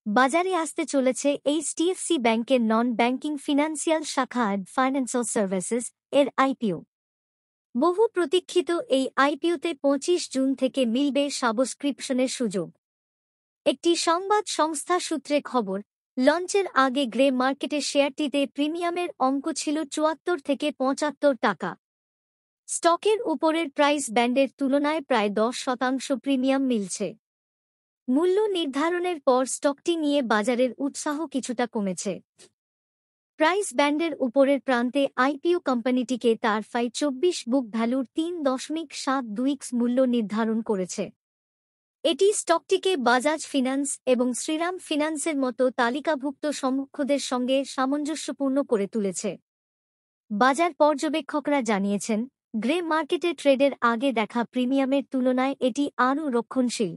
বাজারে আসতে চলেছে এইচডিএফসি ব্যাংকের নন ব্যাংকিং ফিনান্সিয়াল শাখা ফাইন্যান্সিয়াল সার্ভিসেস এর আইপিও। বহু প্রতীক্ষিত এই আইপিওতে ২৫ জুন থেকে মিলবে সাবস্ক্রিপশনের সুযোগ। একটি সংবাদ সংস্থা সূত্রে খবর, লঞ্চের আগে গ্রে মার্কেটে শেয়ারটিতে প্রিমিয়ামের অঙ্ক ছিল ৭৪ থেকে ৭৫ টাকা। স্টকের উপরের প্রাইস ব্যান্ডের তুলনায় প্রায় ১০% প্রিমিয়াম মিলছে। মূল্য নির্ধারণের পর স্টকটি নিয়ে বাজারের উৎসাহ কিছুটা কমেছে। প্রাইস ব্যান্ডের উপরের প্রান্তে আইপিও কোম্পানিটিকে তার ২৪ বুক ভ্যালুর ৩.৭২x মূল্য নির্ধারণ করেছে। এটি স্টকটিকে বাজাজ ফিন্যান্স এবং শ্রীরাম ফিন্যান্সের মতো তালিকাভুক্ত সম্মুখদের সঙ্গে সামঞ্জস্যপূর্ণ করে তুলেছে। বাজার পর্যবেক্ষকরা জানিয়েছেন, গ্রে মার্কেটে ট্রেডের আগে দেখা প্রিমিয়ামের তুলনায় এটি আরও রক্ষণশীল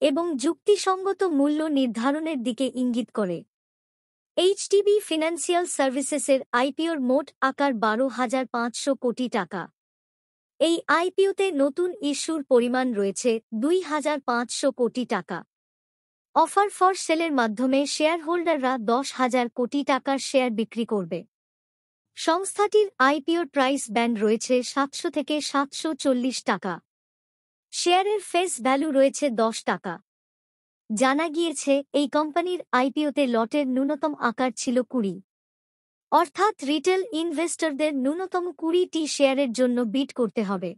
এবং যুক্তিসঙ্গত মূল্য নির্ধারণের দিকে ইঙ্গিত করে। এইচডিবি ফিনান্সিয়াল সার্ভিসেসের আইপিওর মোট আকার ১২,৫০০ কোটি টাকা। এই আইপিওতে নতুন ইস্যুর পরিমাণ রয়েছে ২,৫০০ কোটি টাকা। অফার ফর সেলের মাধ্যমে শেয়ারহোল্ডাররা ১০,০০০ কোটি টাকার শেয়ার বিক্রি করবে। সংস্থাটির আইপিওর প্রাইস ব্যান্ড রয়েছে ৭০০ থেকে ৭৪০ টাকা। শেয়ারের ফেস ভ্যালু রয়েছে ১০ টাকা। জানা গিয়েছে, এই কোম্পানির আইপিওতে লটের ন্যূনতম আকার ছিল ২০, অর্থাৎ রিটেল ইনভেস্টরদের ন্যূনতম ২০টি শেয়ারের জন্য বিড করতে হবে,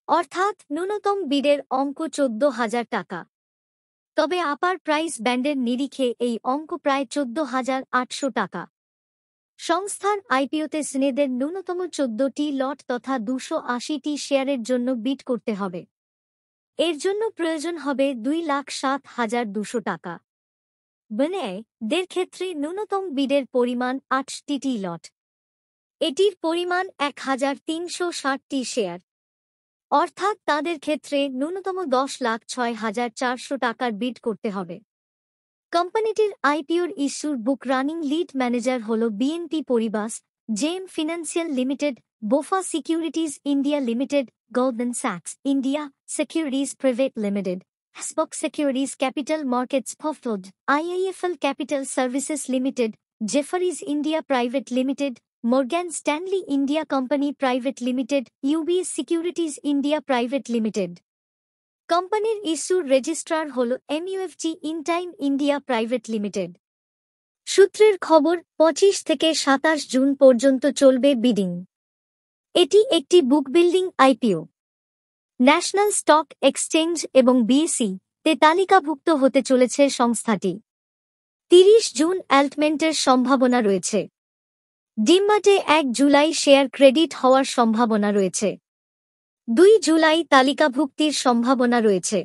অর্থাৎ ন্যূনতম বিডের অঙ্ক ১৪,০০০ টাকা। তবে আপার প্রাইস ব্যান্ডের নিরিখে এই অঙ্ক প্রায় ১৪,৮০০ টাকা। সংস্থার আইপিওতে স্নেদের ন্যূনতম ১৪টি লট তথা ২৮০টি শেয়ারের জন্য বিড করতে হবে। এর জন্য প্রয়োজন হবে ২,০৭,২০০ টাকা। দের ক্ষেত্রে ন্যূনতম বিডের পরিমাণ ৮টি লট। এটির পরিমাণ ১,৩৬০টি শেয়ার, অর্থাৎ তাদের ক্ষেত্রে ন্যূনতম ১০,০৬,৪০০ টাকার বিড করতে হবে। কোম্পানিটির আইপিওর ইস্যুর বুক রানিং লিড ম্যানেজার হল BNP Paribas, JM Financial limited, BofA securities India limited, Goldman স্যাক্স ইন্ডিয়া সিকিউরিটিজ প্রাইভেট লিমিটেড, স্পক সিকিউরিটিজ ক্যাপিটাল মার্কেটস ফফড, IIFL capital services limited, Jefferies India private limited, Morgan Stanley India company private limited, UBS securities India private limited. কোম্পানির ইস্যুর registrar হল MUFG Intime India private limited. সূত্রের খবর, ২৫ থেকে ২৭ June পর্যন্ত চলবে বিডিং। এটি একটি book building IPO. National stock exchange এবং বিএসই-তে তালিকাভুক্ত হতে চলেছে সংস্থাটি। ৩০ জুন অ্যালটমেন্টের সম্ভাবনা রয়েছে। ডিম্যাটে ১ জুলাই শেয়ার ক্রেডিট হওয়ার সম্ভাবনা রয়েছে। ২ জুলাই তালিকাভুক্তির সম্ভাবনা রয়েছে।